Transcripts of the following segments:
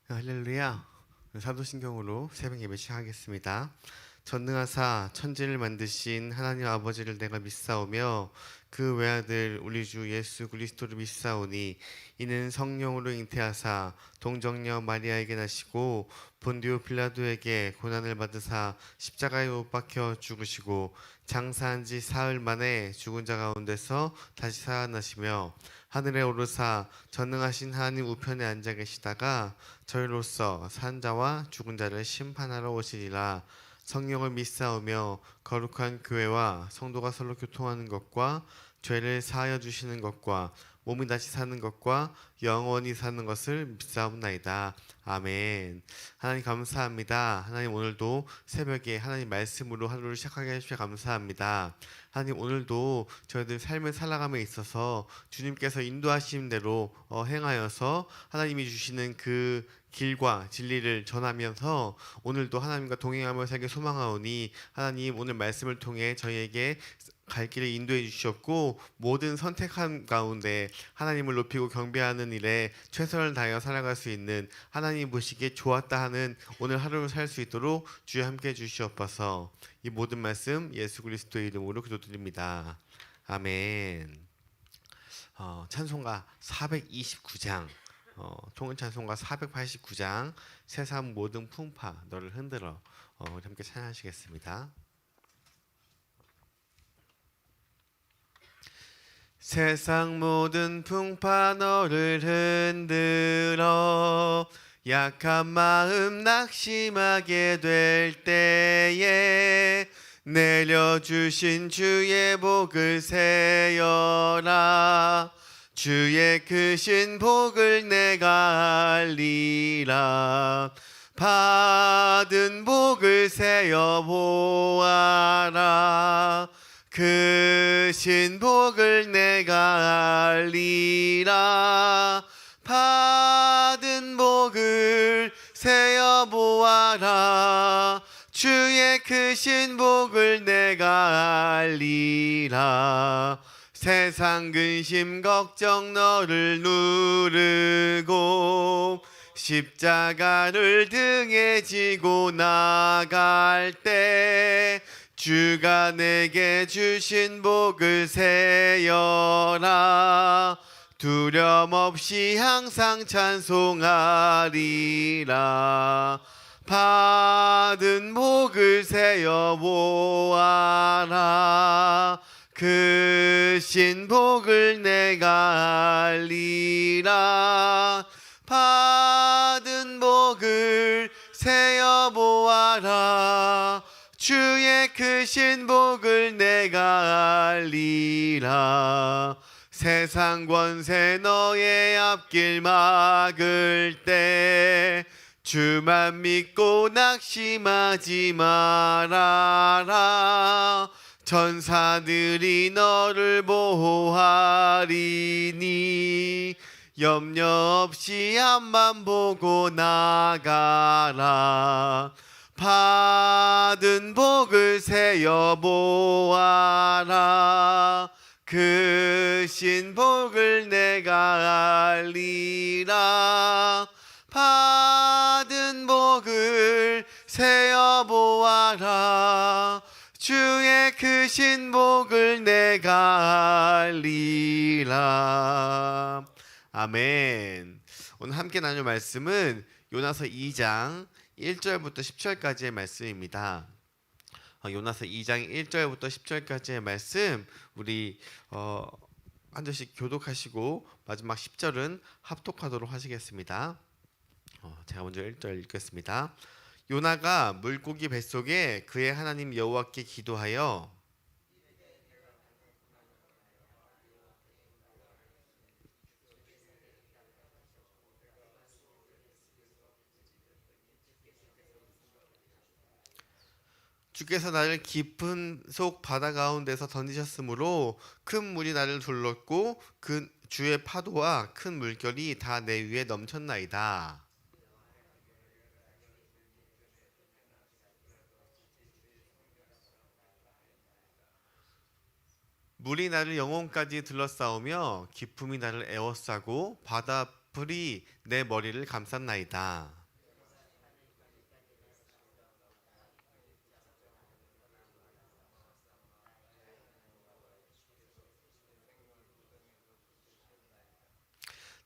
할렐루야. 사도신경으로 새벽 예배 시작하겠습니다. 전능하사 천지를 만드신 하나님 아버지를 내가 믿사오며 그 외아들 우리 주 예수 그리스도를 믿사오니 이는 성령으로 잉태하사 동정녀 마리아에게 나시고 본디오 빌라도에게 고난을 받으사 십자가에 못 박혀 죽으시고 장사한 지 사흘 만에 죽은 자 가운데서 다시 살아나시며 하늘에 오르사 전능하신 하나님 우편에 앉아 계시다가 저희로서 산 자와 죽은 자를 심판하러 오시리라. 성령을 믿사오며 거룩한 교회와 성도가 서로 교통하는 것과 죄를 사하여 주시는 것과 몸이 다시 사는 것과 영원히 사는 것을 믿사옵나이다. 아멘. 하나님 감사합니다. 하나님 오늘도 새벽에 하나님 말씀으로 하루를 시작하게 해주셔서 감사합니다. 하나님 오늘도 저희들 삶을 살아감에 있어서 주님께서 인도하신 대로 행하여서 하나님이 주시는 그 길과 진리를 전하면서 오늘도 하나님과 동행하며 살기 소망하오니 하나님 오늘 말씀을 통해 저희에게 갈 길을 인도해 주셨고 모든 선택한 가운데 하나님을 높이고 경배하는 일에 최선을 다하여 살아갈 수 있는 하나님 보시기에 좋았다 하는 오늘 하루를 살 수 있도록 주여 함께 해 주시옵소서. 이 모든 말씀 예수 그리스도의 이름으로 기도드립니다. 아멘. 찬송가 429장 통은 찬송가 489장 세상 모든 풍파 너를 흔들어 우리 함께 찬양하시겠습니다. 세상 모든 풍파 너를 흔들어 약한 마음 낙심하게 될 때에 내려주신 주의 복을 세어라. 주의 크신 복을 내가 알리라. 받은 복을 세어 보아라. 크신 복을 내가 알리라. 받은 복을 세어 보아라. 주의 크신 복을 내가 알리라. 세상 근심 걱정 너를 누르고 십자가를 등에 지고 나갈 때 주가 내게 주신 복을 세어라. 두려움 없이 항상 찬송하리라. 받은 복을 세어 보아라. 크신 복을 내가 알리라. 받은 복을 세어 보아라. 주의 크신 복을 내가 알리라. 세상 권세 너의 앞길 막을 때 주만 믿고 낙심하지 말아라. 천사들이 너를 보호하리니 염려 없이 앞만 보고 나가라. 받은 복을 세어 보아라. 크신 복을 내가 알리라. 받은 복을 세어 보아라. 주의 크신 복을 내가 알리라. 아멘. 오늘 함께 나눌 말씀은 요나서 2장 1절부터 10절까지의 말씀입니다. 요나서 2장 1절부터 10절까지의 말씀 우리 한 절씩 교독하시고 마지막 10절은 합독하도록 하시겠습니다. 제가 먼저 1절 읽겠습니다. 요나가 물고기 뱃속에 그의 하나님 여호와께 기도하여 주께서 나를 깊은 속 바다 가운데서 던지셨으므로 큰 물이 나를 둘렀고 그 주의 파도와 큰 물결이 다 내 위에 넘쳤나이다. 물이 나를 영혼까지 둘러싸오며 기품이 나를 에워싸고 바다 불이 내 머리를 감쌌나이다.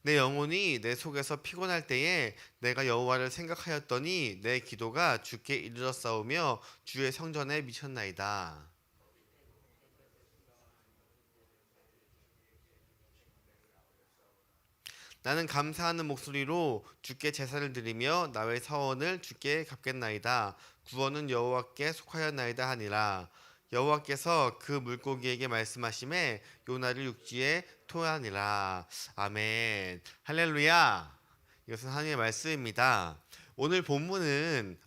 내 영혼이 내 속에서 피곤할 때에 내가 여호와를 생각하였더니 내 기도가 주께 이르렀사오며 주의 성전에 미쳤나이다. 나는 감사하는 목소리로 주께 제사를 드리며 나의 사원을 주께 갚겠나이다. 구원은 여호와께 속하였나이다 하니라. 여호와께서 그 물고기에게 말씀하심에 요나를 육지에 토하니라. 아멘. 할렐루야. 이것은 하나님의 말씀입니다. 오늘 본문의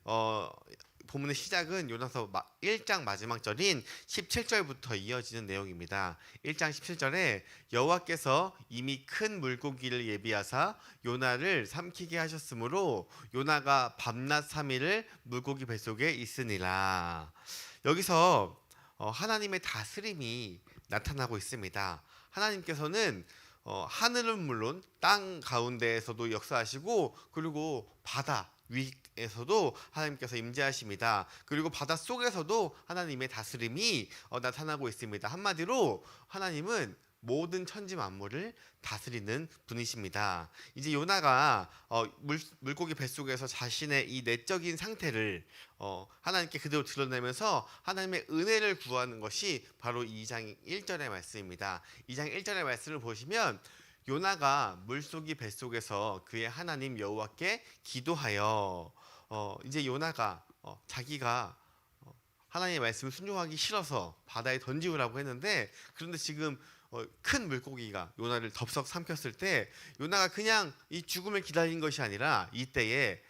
시작은 요나서 1장 마지막 절인 17절부터 이어지는 내용입니다. 1장 17절에 여호와께서 이미 큰 물고기를 예비하사 요나를 삼키게 하셨으므로 요나가 밤낮 3일을 물고기 뱃속에 있으니라. 여기서 하나님의 다스림이 나타나고 있습니다. 하나님께서는 하늘은 물론 땅 가운데에서도 역사하시고 그리고 바다 위에서도 하나님께서 임재하십니다. 그리고 바다 속에서도 하나님의 다스림이 나타나고 있습니다. 한마디로 하나님은 모든 천지 만물을 다스리는 분이십니다. 이제 요나가 물고기 뱃속에서 자신의 이 내적인 상태를 하나님께 그대로 드러내면서 하나님의 은혜를 구하는 것이 바로 2장 1절의 말씀입니다. 2장 1절의 말씀을 보시면 요나가 물고기 뱃속에서 그의 하나님 여호와께 기도하여 이제 요나가 자기가 하나님의 말씀을 순종하기 싫어서 바다에 던지우라고 했는데, 그런데 지금 큰 물고기가 요나를 덥석 삼켰을 때 요나가 그냥 이 죽음을 기다린 것이 아니라 이때에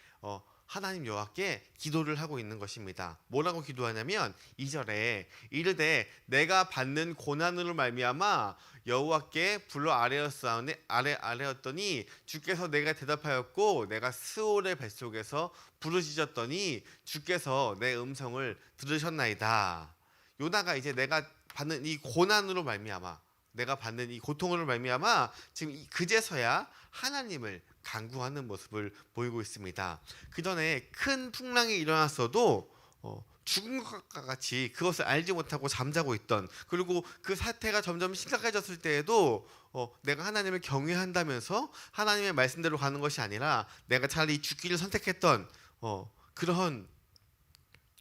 하나님 여호와께 기도를 하고 있는 것입니다. 뭐라고 기도하냐면 2절에 이르되 내가 받는 고난으로 말미암아 여호와께 불러 아뢰었더니 주께서 내가 대답하였고 내가 스올의 뱃속에서 부르짖었더니 주께서 내 음성을 들으셨나이다. 요나가 이제 내가 받는 이 고난으로 말미암아, 내가 받는 이 고통으로 말미암아 지금 그제서야 하나님을 간구하는 모습을 보이고 있습니다. 그 전에 큰 풍랑이 일어났어도 죽은 것과 같이 그것을 알지 못하고 잠자고 있던, 그리고 그 사태가 점점 심각해졌을 때에도 내가 하나님을 경외한다면서 하나님의 말씀대로 가는 것이 아니라 내가 차라리 죽기를 선택했던 그런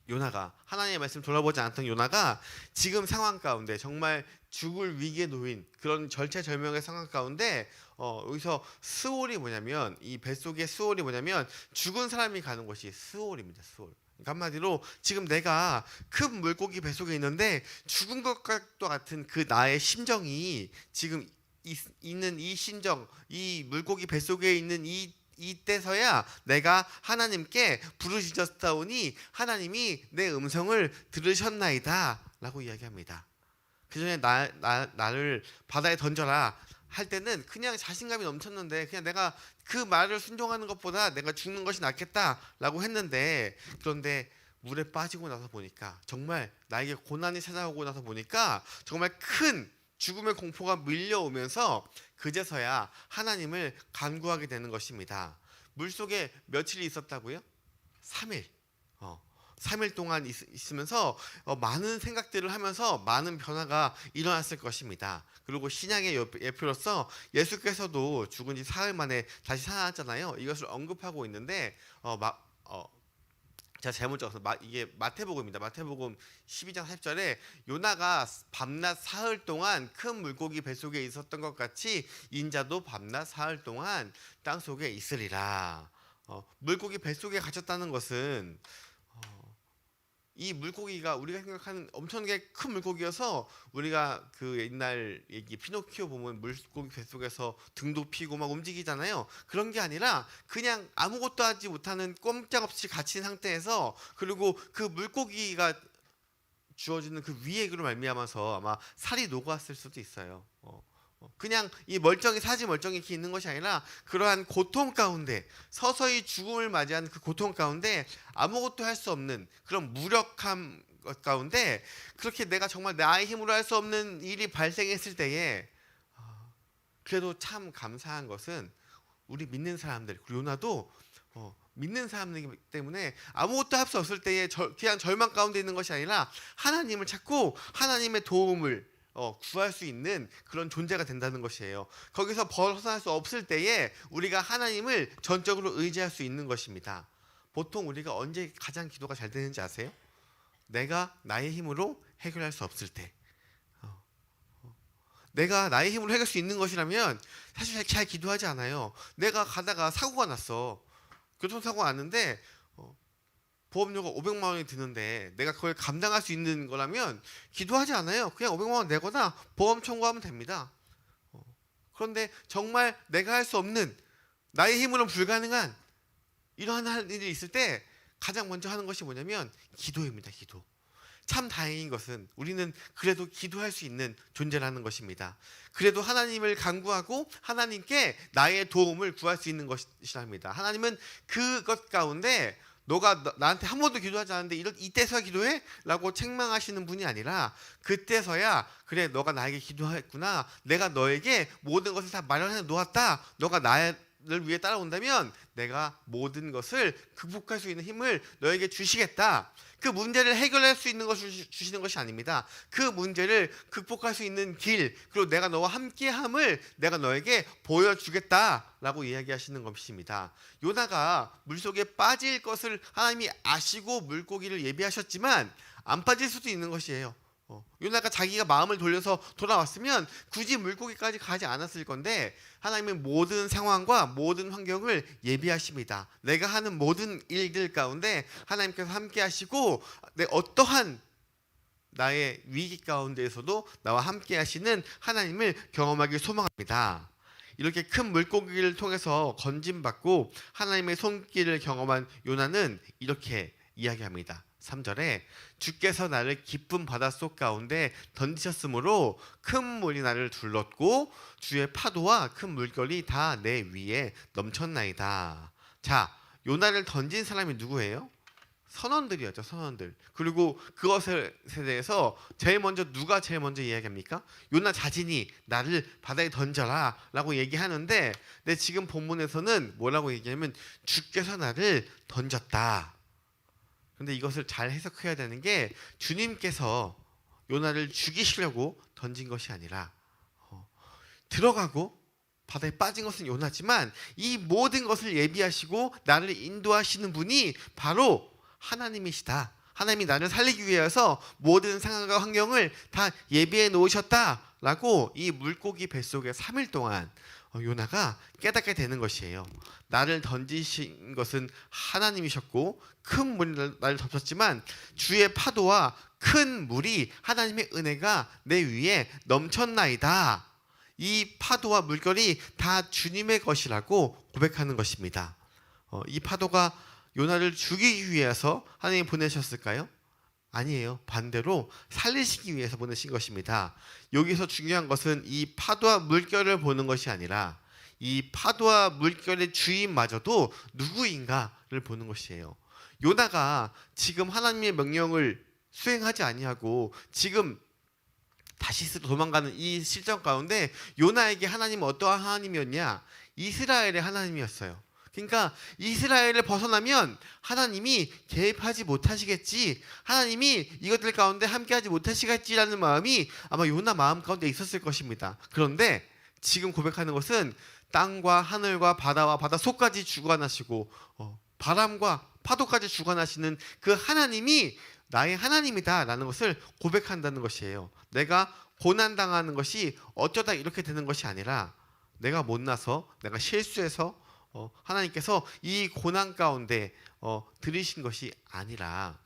요나가, 하나님의 말씀 돌아보지 않던 요나가 지금 상황 가운데 정말 죽을 위기에 놓인 그런 절체절명의 상황 가운데 여기서 스올이 뭐냐면, 이 뱃속의 스올이 뭐냐면 죽은 사람이 가는 곳이 스올입니다. 스올. 그러니까 한마디로 지금 내가 큰 물고기 뱃속에 있는데 죽은 것과 같은 그 나의 심정이 지금 있는 이 심정, 이 물고기 뱃속에 있는 이때서야 내가 하나님께 부르짖었사오니 하나님이 내 음성을 들으셨나이다 라고 이야기합니다. 그 전에 나를 바다에 던져라 할 때는 그냥 자신감이 넘쳤는데 그냥 내가 그 말을 순종하는 것보다 내가 죽는 것이 낫겠다라고 했는데, 그런데 물에 빠지고 나서 보니까, 정말 나에게 고난이 찾아오고 나서 보니까 정말 큰 죽음의 공포가 밀려오면서 그제서야 하나님을 간구하게 되는 것입니다. 물속에 며칠이 있었다고요? 3일. 3일 동안 있으면서 많은 생각들을 하면서 많은 변화가 일어났을 것입니다. 그리고 신약의 예표로서 예수께서도 죽은 지 사흘 만에 다시 살아났잖아요. 이것을 언급하고 있는데 제가 잘못 적어서 이게 마태복음입니다. 마태복음 12장 10절에 요나가 밤낮 사흘 동안 큰 물고기 뱃속에 있었던 것 같이 인자도 밤낮 사흘 동안 땅속에 있으리라. 물고기 뱃속에 갇혔다는 것은 이 물고기가 우리가 생각하는 엄청나게 큰 물고기여서, 우리가 그 옛날 얘기 피노키오 보면 물고기 뱃속에서 등도 피고 막 움직이잖아요. 그런 게 아니라 그냥 아무것도 하지 못하는 꼼짝없이 갇힌 상태에서, 그리고 그 물고기가 주어지는 그 위액으로 말미암아서 아마 살이 녹았을 수도 있어요. 그냥 이 사지 멀쩡히 이렇게 있는 것이 아니라 그러한 고통 가운데, 서서히 죽음을 맞이하는 그 고통 가운데 아무것도 할 수 없는 그런 무력함 가운데, 그렇게 내가 정말 나의 힘으로 할 수 없는 일이 발생했을 때에 그래도 참 감사한 것은 우리 믿는 사람들, 그리고 요나도 믿는 사람이기 때문에 아무것도 할 수 없을 때에 그냥 절망 가운데 있는 것이 아니라 하나님을 찾고 하나님의 도움을 구할 수 있는 그런 존재가 된다는 것이에요. 거기서 벗어날 수 없을 때에 우리가 하나님을 전적으로 의지할 수 있는 것입니다. 보통 우리가 언제 가장 기도가 잘 되는지 아세요? 내가 나의 힘으로 해결할 수 없을 때. 내가 나의 힘으로 해결할 수 있는 것이라면 사실 잘 기도하지 않아요. 내가 가다가 사고가 났어. 교통사고가 났는데 보험료가 500만 원이 드는데 내가 그걸 감당할 수 있는 거라면 기도하지 않아요. 그냥 500만 원 내거나 보험 청구하면 됩니다. 그런데 정말 내가 할 수 없는, 나의 힘으로는 불가능한 이러한 일이 있을 때 가장 먼저 하는 것이 뭐냐면 기도입니다. 기도. 참 다행인 것은 우리는 그래도 기도할 수 있는 존재라는 것입니다. 그래도 하나님을 간구하고 하나님께 나의 도움을 구할 수 있는 것이랍니다. 하나님은 그것 가운데 너가 나한테 한 번도 기도하지 않았는데 이때서야 기도해? 라고 책망하시는 분이 아니라 그때서야 그래 너가 나에게 기도했구나, 내가 너에게 모든 것을 다 마련해 놓았다, 너가 나를 위해 따라온다면 내가 모든 것을 극복할 수 있는 힘을 너에게 주시겠다. 그 문제를 해결할 수 있는 것을 주시는 것이 아닙니다. 그 문제를 극복할 수 있는 길, 그리고 내가 너와 함께함을 내가 너에게 보여주겠다라고 이야기하시는 것입니다. 요나가 물속에 빠질 것을 하나님이 아시고 물고기를 예비하셨지만 안 빠질 수도 있는 것이에요. 요나가 자기가 마음을 돌려서 돌아왔으면 굳이 물고기까지 가지 않았을 건데 하나님은 모든 상황과 모든 환경을 예비하십니다. 내가 하는 모든 일들 가운데 하나님께서 함께 하시고 어떠한 나의 위기 가운데에서도 나와 함께 하시는 하나님을 경험하길 소망합니다. 이렇게 큰 물고기를 통해서 건짐받고 하나님의 손길을 경험한 요나는 이렇게 이야기합니다. 3절에 주께서 나를 깊은 바닷속 가운데 던지셨으므로 큰 물이 나를 둘렀고 주의 파도와 큰 물결이 다 내 위에 넘쳤나이다. 자, 요나를 던진 사람이 누구예요? 선원들이었죠. 선원들. 그리고 그것에 대해서 누가 제일 먼저 이야기합니까? 요나 자신이 나를 바다에 던져라 라고 얘기하는데, 근데 지금 본문에서는 뭐라고 얘기하면 주께서 나를 던졌다. 근데 이것을 잘 해석해야 되는 게 주님께서 요나를 죽이시려고 던진 것이 아니라 들어가고 바다에 빠진 것은 요나지만 이 모든 것을 예비하시고 나를 인도하시는 분이 바로 하나님이시다. 하나님이 나를 살리기 위해서 모든 상황과 환경을 다 예비해 놓으셨다라고 이 물고기 뱃속에 3일 동안 요나가 깨닫게 되는 것이에요. 나를 던지신 것은 하나님이셨고 큰 물이 나를 덮쳤지만 주의 파도와 큰 물이 하나님의 은혜가 내 위에 넘쳤나이다. 이 파도와 물결이 다 주님의 것이라고 고백하는 것입니다. 이 파도가 요나를 죽이기 위해서 하나님이 보내셨을까요? 아니에요. 반대로 살리시기 위해서 보내신 것입니다. 여기서 중요한 것은 이 파도와 물결을 보는 것이 아니라 이 파도와 물결의 주인마저도 누구인가를 보는 것이에요. 요나가 지금 하나님의 명령을 수행하지 아니하고 지금 다시스로 도망가는 이 실정 가운데 요나에게 하나님은 어떠한 하나님이었냐? 이스라엘의 하나님이었어요. 그러니까 이스라엘을 벗어나면 하나님이 개입하지 못하시겠지, 하나님이 이것들 가운데 함께하지 못하시겠지라는 마음이 아마 요나 마음 가운데 있었을 것입니다. 그런데 지금 고백하는 것은 땅과 하늘과 바다와 바다 속까지 주관하시고 바람과 파도까지 주관하시는 그 하나님이 나의 하나님이다라는 것을 고백한다는 것이에요. 내가 고난당하는 것이 어쩌다 이렇게 되는 것이 아니라 내가 못나서 내가 실수해서 하나님께서 이 고난 가운데 들이신 것이 아니라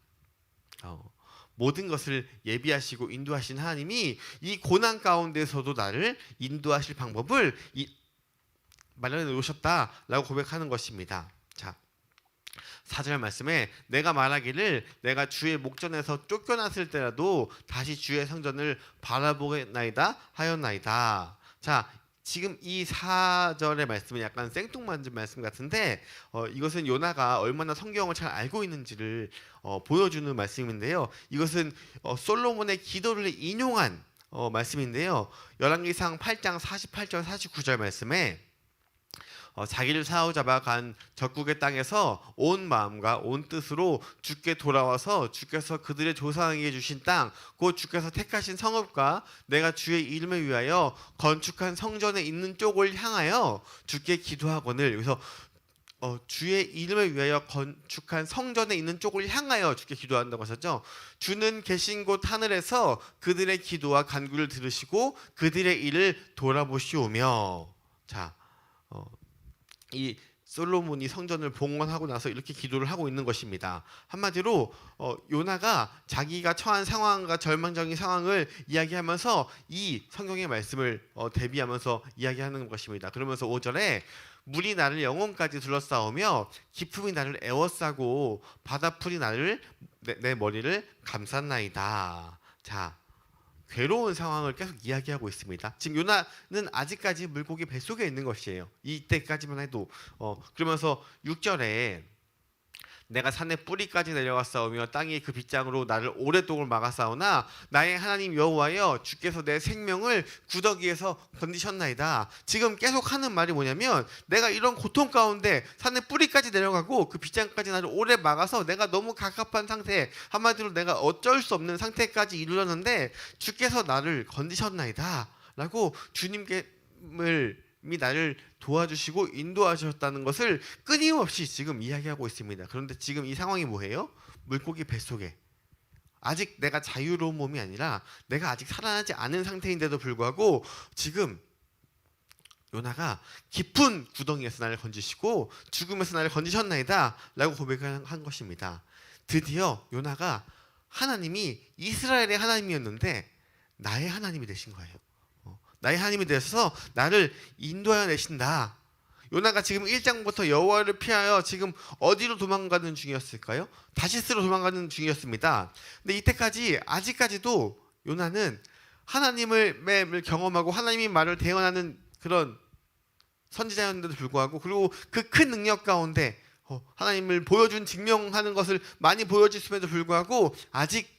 모든 것을 예비하시고 인도하신 하나님이 이 고난 가운데서도 나를 인도하실 방법을 마련해 놓으셨다라고 고백하는 것입니다. 자, 4절 말씀에 내가 말하기를 내가 주의 목전에서 쫓겨났을 때라도 다시 주의 성전을 바라보겠나이다 하였나이다. 자, 지금 이 4절의 말씀은 약간 생뚱맞은 말씀 같은데 이것은 요나가 얼마나 성경을 잘 알고 있는지를 보여주는 말씀인데요. 이것은 솔로몬의 기도를 인용한 말씀인데요. 열왕기상 8장 48절 49절 말씀에 자기를 사로잡아 간 적국의 땅에서 온 마음과 온 뜻으로 주께 돌아와서 주께서 그들의 조상에게 주신 땅, 곧 주께서 택하신 성읍과 내가 주의 이름을 위하여 건축한 성전에 있는 쪽을 향하여 주께 기도하거늘. 여기서 주의 이름을 위하여 건축한 성전에 있는 쪽을 향하여 주께 기도한다고 하셨죠. 주는 계신 곳 하늘에서 그들의 기도와 간구를 들으시고 그들의 일을 돌아보시오며. 자, 이 솔로몬이 성전을 봉헌하고 나서 이렇게 기도를 하고 있는 것입니다. 한마디로 요나가 자기가 처한 상황과 절망적인 상황을 이야기하면서 이 성경의 말씀을 대비하면서 이야기하는 것입니다. 그러면서 5절에 물이 나를 영혼까지 둘러싸오며 기품이 나를 에워싸고 바다풀이 나를 내 머리를 감쌌나이다. 자, 괴로운 상황을 계속 이야기하고 있습니다. 지금 요나는 아직까지 물고기 뱃속에 있는 것이에요. 이때까지만 해도 그러면서 6절에 내가 산의 뿌리까지 내려갔사오며 땅이 그 빗장으로 나를 오랫동안 막았사오나 나의 하나님 여호와여 주께서 내 생명을 구더기에서 건지셨나이다. 지금 계속 하는 말이 뭐냐면 내가 이런 고통 가운데 산의 뿌리까지 내려가고 그 빗장까지 나를 오래 막아서 내가 너무 갑갑한 상태, 한마디로 내가 어쩔 수 없는 상태까지 이르렀는데 주께서 나를 건지셨나이다 라고 주님을 나를 도와주시고 인도하셨다는 것을 끊임없이 지금 이야기하고 있습니다. 그런데 지금 이 상황이 뭐예요? 물고기 뱃속에 아직 내가 자유로운 몸이 아니라 내가 아직 살아나지 않은 상태인데도 불구하고 지금 요나가 깊은 구덩이에서 나를 건지시고 죽음에서 나를 건지셨나이다 라고 고백을 한 것입니다. 드디어 요나가 하나님이 이스라엘의 하나님이었는데 나의 하나님이 되신 거예요. 나의 하나님이 되셔서 나를 인도하여 내신다. 요나가 지금 1장부터 여호와를 피하여 지금 어디로 도망가는 중이었을까요? 다시스로 도망가는 중이었습니다. 근데 이때까지 아직까지도 요나는 하나님을 경험하고 하나님이 말을 대언하는 그런 선지자였는데도 불구하고, 그리고 그 큰 능력 가운데 하나님을 보여준 증명하는 것을 많이 보여줬음에도 불구하고 아직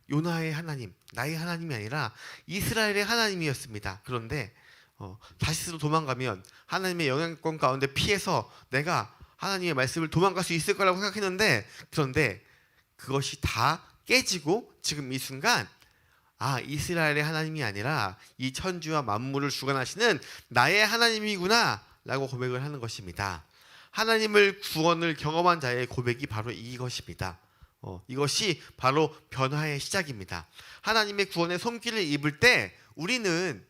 요나의 하나님, 나의 하나님이 아니라 이스라엘의 하나님이었습니다. 그런데 다시스로 도망가면 하나님의 영향권 가운데 피해서 내가 하나님의 말씀을 도망갈 수 있을 거라고 생각했는데, 그런데 그것이 다 깨지고 지금 이 순간 이스라엘의 하나님이 아니라 이 천지와 만물을 주관하시는 나의 하나님이구나 라고 고백을 하는 것입니다. 하나님을 구원을 경험한 자의 고백이 바로 이것입니다. 이것이 바로 변화의 시작입니다. 하나님의 구원의 손길을 입을 때 우리는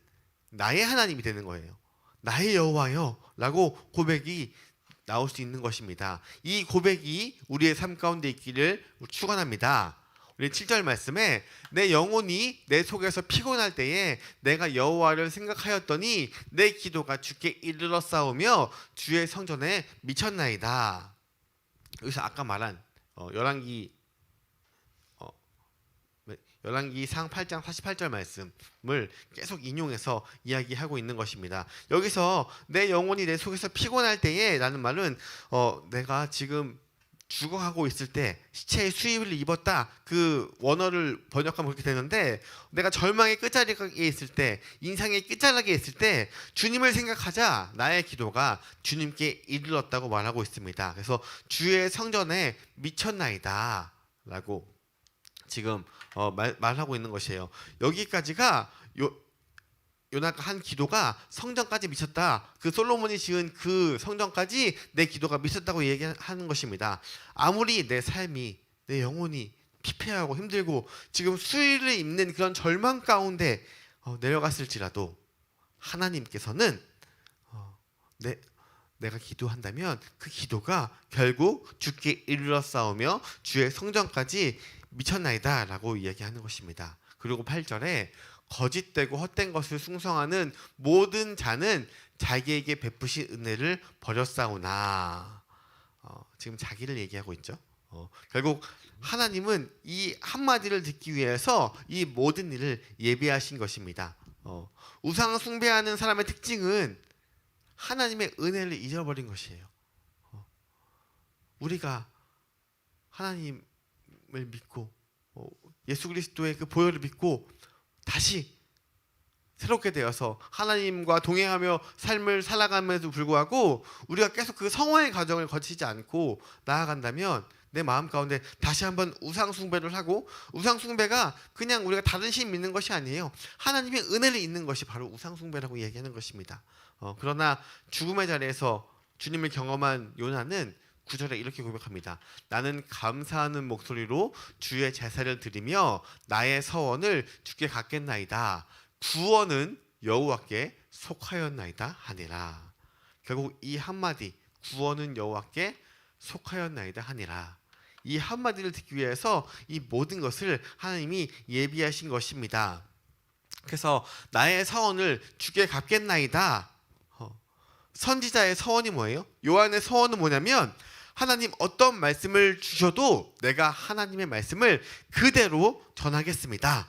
나의 하나님이 되는 거예요. 나의 여호와여 라고 고백이 나올 수 있는 것입니다. 이 고백이 우리의 삶 가운데 있기를 축원합니다. 우리 7절 말씀에 내 영혼이 내 속에서 피곤할 때에 내가 여호와를 생각하였더니 내 기도가 주께 이르렀사오며 주의 성전에 미쳤나이다. 여기서 아까 말한 열왕기상 8장 48절 말씀을 계속 인용해서 이야기하고 있는 것입니다. 여기서 내 영혼이 내 속에서 피곤할 때에 라는 말은 내가 지금 죽어가고 있을 때 시체의 수의를 입었다, 그 원어를 번역하면 그렇게 되는데, 내가 절망의 끝자락에 있을 때, 인상의 끝자락에 있을 때 주님을 생각하자 나의 기도가 주님께 이르렀다고 말하고 있습니다. 그래서 주의 성전에 미쳤나이다 라고 지금 말하고 있는 것이에요. 여기까지가 요나가 한 기도가 성전까지 미쳤다. 그 솔로몬이 지은 그 성전까지 내 기도가 미쳤다고 얘기하는 것입니다. 아무리 내 삶이, 내 영혼이 피폐하고 힘들고 지금 수의를 입는 그런 절망 가운데 내려갔을지라도 하나님께서는 내가 기도한다면 그 기도가 결국 주께 이르렀사오며 주의 성전까지 미쳤나이다 라고 이야기하는 것입니다. 그리고 8절에 거짓되고 헛된 것을 숭상하는 모든 자는 자기에게 베푸신 은혜를 버렸사오나. 지금 자기를 얘기하고 있죠. 결국 하나님은 이 한마디를 듣기 위해서 이 모든 일을 예비하신 것입니다. 우상 숭배하는 사람의 특징은 하나님의 은혜를 잊어버린 것이에요. 우리가 하나님을 믿고 예수 그리스도의 그 보혈을 믿고 다시 새롭게 되어서 하나님과 동행하며 삶을 살아감에도 불구하고 우리가 계속 그 성화의 과정을 거치지 않고 나아간다면 내 마음 가운데 다시 한번 우상 숭배를 하고, 우상 숭배가 그냥 우리가 다른 신 믿는 것이 아니에요. 하나님의 은혜를 잊는 것이 바로 우상 숭배라고 얘기하는 것입니다. 그러나 죽음의 자리에서 주님을 경험한 요나는 9절에 이렇게 고백합니다. 나는 감사하는 목소리로 주의 제사를 드리며 나의 서원을 주께 갖겠나이다. 구원은 여호와께 속하였나이다 하니라. 결국 이 한마디, 구원은 여호와께 속하였나이다 하니라, 이 한마디를 듣기 위해서 이 모든 것을 하나님이 예비하신 것입니다. 그래서 나의 서원을 주께 갚겠나이다. 선지자의 서원이 뭐예요? 요한의 서원은 뭐냐면, 하나님 어떤 말씀을 주셔도 내가 하나님의 말씀을 그대로 전하겠습니다.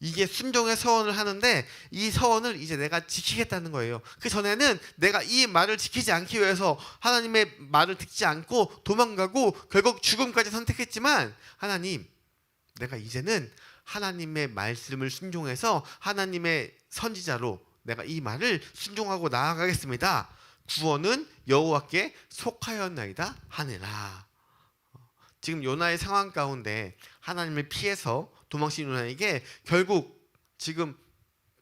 이게 순종의 서원을 하는데, 이 서원을 이제 내가 지키겠다는 거예요. 그 전에는 내가 이 말을 지키지 않기 위해서 하나님의 말을 듣지 않고 도망가고 결국 죽음까지 선택했지만, 하나님, 내가 이제는 하나님의 말씀을 순종해서 하나님의 선지자로 내가 이 말을 순종하고 나아가겠습니다. 구원은 여호와께 속하였나이다 하니라. 지금 요나의 상황 가운데 하나님을 피해서 도망친 요나에게 결국 지금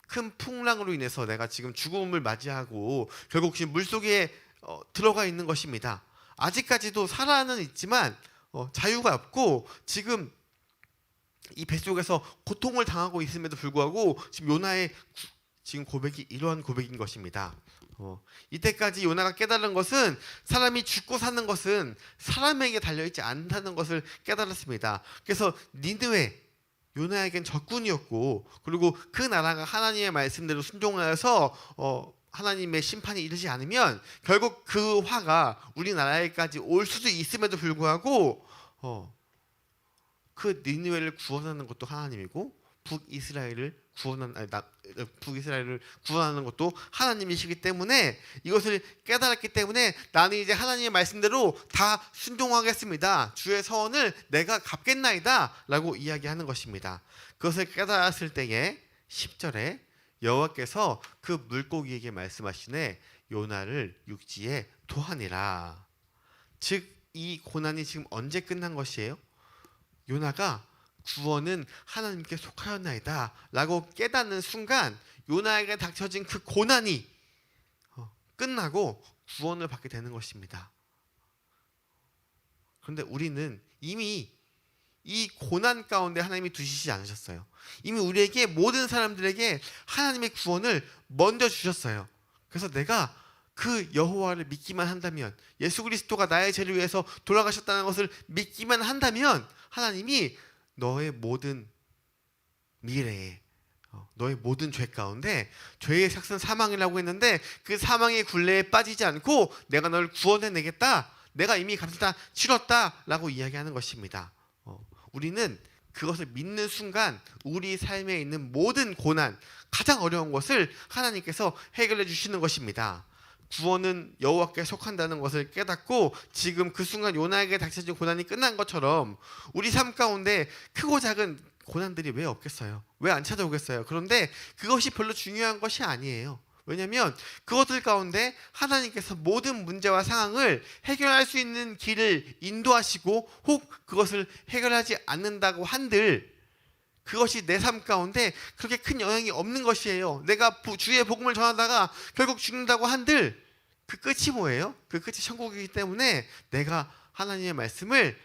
큰 풍랑으로 인해서 내가 지금 죽음을 맞이하고 결국 지금 물속에 들어가 있는 것입니다. 아직까지도 살아는 있지만 자유가 없고 지금 이 뱃속에서 고통을 당하고 있음에도 불구하고 지금 요나의 지금 고백이 이러한 고백인 것입니다. 이때까지 요나가 깨달은 것은, 사람이 죽고 사는 것은 사람에게 달려있지 않다는 것을 깨달았습니다. 그래서 니느웨, 요나에겐 적군이었고, 그리고 그 나라가 하나님의 말씀대로 순종하여서 하나님의 심판이 이르지 않으면 결국 그 화가 우리나라에까지 올 수도 있음에도 불구하고 그 니느웨를 구원하는 것도 하나님이고 북이스라엘을 구원하는 것도 하나님이시기 때문에, 이것을 깨달았기 때문에 나는 이제 하나님의 말씀대로 다 순종하겠습니다. 주의 서원을 내가 갚겠나이다 라고 이야기하는 것입니다. 그것을 깨달았을 때에 10절에 여호와께서 그 물고기에게 말씀하시네 요나를 육지에 토하니라. 즉 이 고난이 지금 언제 끝난 것이에요? 요나가 구원은 하나님께 속하였나이다 라고 깨닫는 순간 요나에게 닥쳐진 그 고난이 끝나고 구원을 받게 되는 것입니다. 그런데 우리는 이미 이 고난 가운데 하나님이 두시지 않으셨어요. 이미 우리에게, 모든 사람들에게 하나님의 구원을 먼저 주셨어요. 그래서 내가 그 여호와를 믿기만 한다면, 예수 그리스도가 나의 죄를 위해서 돌아가셨다는 것을 믿기만 한다면 하나님이 너의 모든 미래에, 너의 모든 죄 가운데, 죄의 삭은 사망이라고 했는데 그 사망의 굴레에 빠지지 않고 내가 너를 구원해내겠다, 내가 이미 값을 다 치렀다 라고 이야기하는 것입니다. 우리는 그것을 믿는 순간 우리 삶에 있는 모든 고난, 가장 어려운 것을 하나님께서 해결해 주시는 것입니다. 구원은 여호와께 속한다는 것을 깨닫고 지금 그 순간 요나에게 닥쳐진 고난이 끝난 것처럼 우리 삶 가운데 크고 작은 고난들이 왜 없겠어요? 왜 안 찾아오겠어요? 그런데 그것이 별로 중요한 것이 아니에요. 왜냐하면 그것들 가운데 하나님께서 모든 문제와 상황을 해결할 수 있는 길을 인도하시고, 혹 그것을 해결하지 않는다고 한들 그것이 내 삶 가운데 그렇게 큰 영향이 없는 것이에요. 내가 주의 복음을 전하다가 결국 죽는다고 한들 그 끝이 뭐예요? 그 끝이 천국이기 때문에 내가 하나님의 말씀을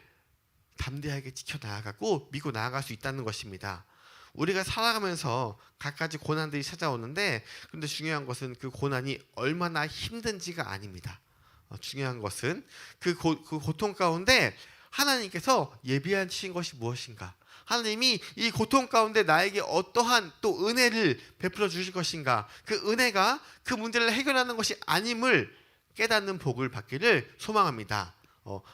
담대하게 지켜나가고 믿고 나아갈 수 있다는 것입니다. 우리가 살아가면서 갖가지 고난들이 찾아오는데, 그런데 중요한 것은 그 고난이 얼마나 힘든지가 아닙니다. 중요한 것은 그 고통 가운데 하나님께서 예비하신 것이 무엇인가, 하나님이 이 고통 가운데 나에게 어떠한 또 은혜를 베풀어 주실 것인가, 그 은혜가 그 문제를 해결하는 것이 아님을 깨닫는 복을 받기를 소망합니다.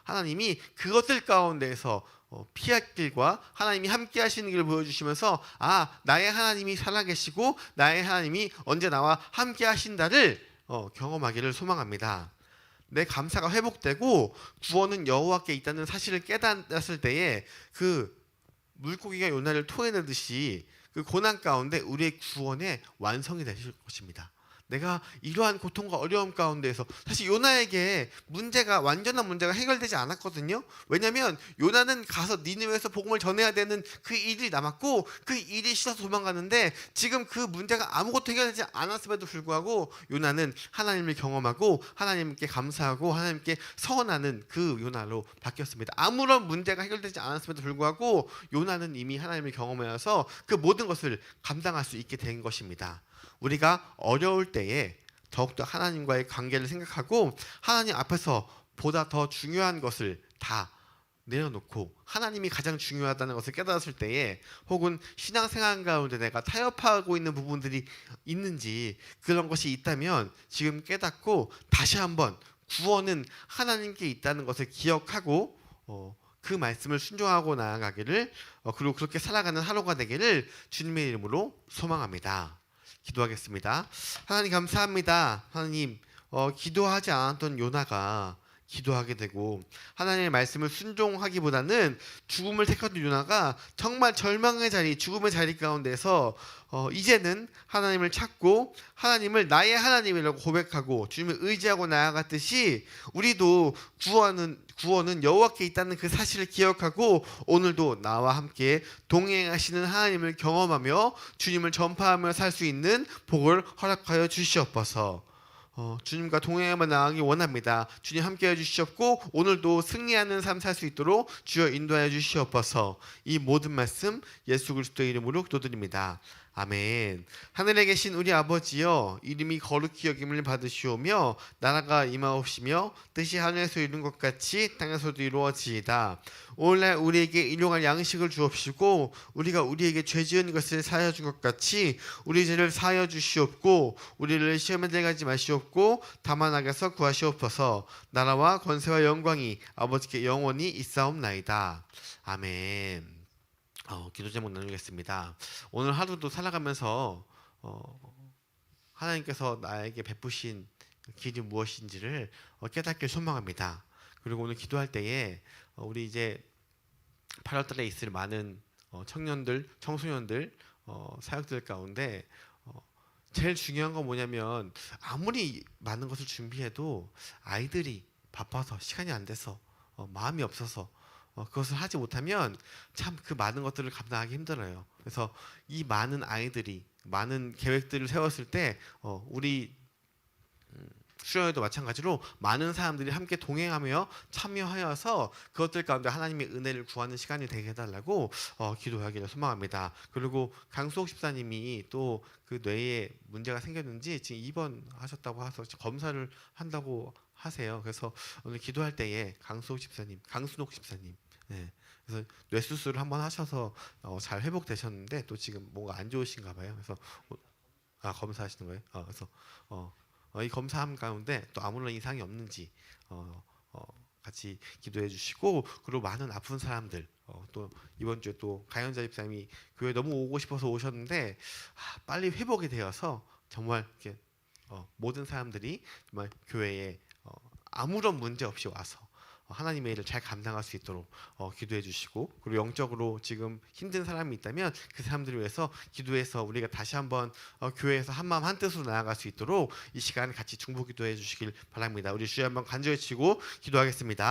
하나님이 그것들 가운데에서 피할 길과 하나님이 함께 하시는 길을 보여주시면서, 나의 하나님이 살아계시고 나의 하나님이 언제 나와 함께 하신다를 경험하기를 소망합니다. 내 감사가 회복되고 구원은 여호와께 있다는 사실을 깨닫았을 때에 그 물고기가 요나를 토해내듯이 그 고난 가운데 우리의 구원의 완성이 되실 것입니다. 내가 이러한 고통과 어려움 가운데에서 사실 요나에게 완전한 문제가 해결되지 않았거든요. 왜냐하면 요나는 가서 니느웨에서 복음을 전해야 되는 그 일이 남았고 그 일이 싫어서 도망가는데 지금 그 문제가 아무것도 해결되지 않았음에도 불구하고 요나는 하나님을 경험하고 하나님께 감사하고 하나님께 서원하는 그 요나로 바뀌었습니다. 아무런 문제가 해결되지 않았음에도 불구하고 요나는 이미 하나님을 경험하여서 그 모든 것을 감당할 수 있게 된 것입니다. 우리가 어려울 때에 더욱더 하나님과의 관계를 생각하고 하나님 앞에서 보다 더 중요한 것을 다 내려놓고 하나님이 가장 중요하다는 것을 깨달았을 때에 혹은 신앙생활 가운데 내가 타협하고 있는 부분들이 있는지 그런 것이 있다면 지금 깨닫고 다시 한번 구원은 하나님께 있다는 것을 기억하고 그 말씀을 순종하고 나아가기를 그리고 그렇게 살아가는 하루가 되기를 주님의 이름으로 소망합니다. 기도하겠습니다. 하나님 감사합니다. 하나님 기도하지 않았던 요나가 기도하게 되고 하나님의 말씀을 순종하기보다는 죽음을 택했던 요나가 정말 절망의 자리, 죽음의 자리 가운데서 이제는 하나님을 찾고 하나님을 나의 하나님이라고 고백하고 주님을 의지하고 나아갔듯이 우리도 구원은 여호와께 있다는 그 사실을 기억하고 오늘도 나와 함께 동행하시는 하나님을 경험하며 주님을 전파하며 살 수 있는 복을 허락하여 주시옵소서. 주님과 동행하며 나아가기 원합니다. 주님 함께해 주시옵고 오늘도 승리하는 삶 살 수 있도록 주여 인도하여 주시옵소서. 이 모든 말씀 예수 그리스도의 이름으로 기도드립니다. 아멘. 하늘에 계신 우리 아버지여, 이름이 거룩히 여김을 받으시오며 나라가 임하옵시며 뜻이 하늘에서 이룬 것 같이 땅에서도 이루어지이다. 오늘날 우리에게 일용할 양식을 주옵시고 우리가 우리에게 죄 지은 것을 사하여 준 것 같이 우리 죄를 사하여 주시옵고 우리를 시험에 들어가지 마시옵고 다만 악에서 구하시옵소서. 나라와 권세와 영광이 아버지께 영원히 있사옵나이다. 아멘. 기도 제목 나누겠습니다. 오늘 하루도 살아가면서 하나님께서 나에게 베푸신 길이 무엇인지를 깨닫길 소망합니다. 그리고 오늘 기도할 때에 우리 이제 8월달에 있을 많은 청년들, 청소년들, 사역들 가운데 제일 중요한 건 뭐냐면 아무리 많은 것을 준비해도 아이들이 바빠서 시간이 안 돼서 마음이 없어서 그것을 하지 못하면 참 그 많은 것들을 감당하기 힘들어요. 그래서 이 많은 아이들이 많은 계획들을 세웠을 때 우리 수련회도 마찬가지로 많은 사람들이 함께 동행하며 참여하여서 그것들 가운데 하나님의 은혜를 구하는 시간이 되게 해달라고 기도하기를 소망합니다. 그리고 강수옥 집사님이 또 그 뇌에 문제가 생겼는지 지금 입원하셨다고 해서 검사를 한다고 하세요. 그래서 오늘 기도할 때에 강순옥 집사님, 네. 그래서 뇌 수술을 한번 하셔서 잘 회복되셨는데 또 지금 뭔가 안 좋으신가 봐요. 그래서 검사하시는 거예요. 그래서 이 검사함 가운데 또 아무런 이상이 없는지 같이 기도해 주시고 그리고 많은 아픈 사람들 또 이번 주에 또 가연자 집사님이 교회 너무 오고 싶어서 오셨는데 빨리 회복이 되어서 정말 이렇게 모든 사람들이 정말 교회에 아무런 문제 없이 와서 하나님의 일을 잘 감당할 수 있도록 기도해 주시고 그리고 영적으로 지금 힘든 사람이 있다면 그 사람들을 위해서 기도해서 우리가 다시 한번 교회에서 한마음 한뜻으로 나아갈 수 있도록 이 시간 같이 중보 기도해 주시길 바랍니다. 우리 주여 한번 간절히 치고 기도하겠습니다.